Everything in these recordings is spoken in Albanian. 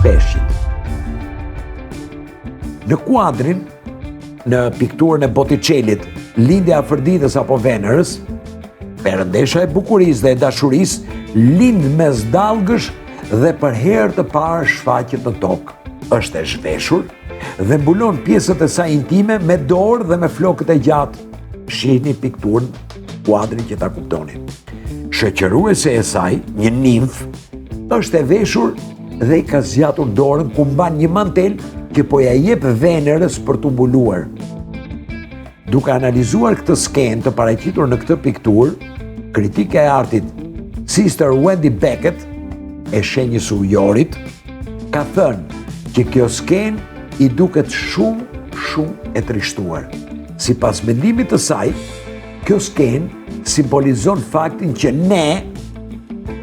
peshqit. Në kuadrin, në pikturën e Botticellit, Lindja e Afërditës apo Venërës, perëndesha e bukurisë dhe e dashurisë lind mes dallgësh dhe për herë të parë shfaqet në tokë. Është e zhveshur dhe mbulon pjesët e saj intime me dorë dhe me flokët e gjatë. Shihni pikturën, kuadrin që ta kuptoni. Shoqëruese e saj, një nimf, është e veshur dhe i ka zgjatur dorën ku mban një mantel që po ja jep Venërës për t'u mbuluar. Duke analizuar këtë skenë të paraqitur në këtë pikturë, kritike e artit Sister Wendy Beckett, e shenjës ujorit, ka thënë që kjo skenë i duket shumë e trishtuar. Sipas mendimit të saj, kjo skenë simbolizon faktin që ne,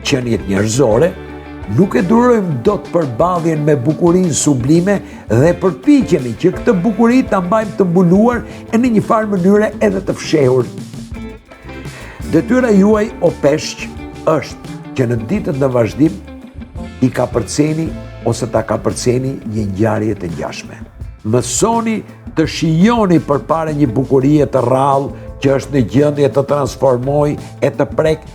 qeniet njerëzore, nuk e durojmë dot përballjen me bukurinë sublime dhe përpiqemi që këtë bukuri ta mbajmë të mbuluar e në një farë mënyre edhe të fshehur. Detyra juaj o peshq është që në ditët në vazhdim i kapërceni ose ta kapërceni një ngjarje të ngjashme. Mësoni të shijoni përpara një bukurie të rrallë që është në gjendje të transformojë e të prek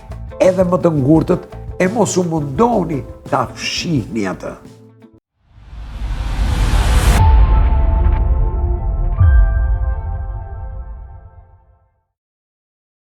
edhe më të ngurtët, e mos u mundoni ta fshihni atë.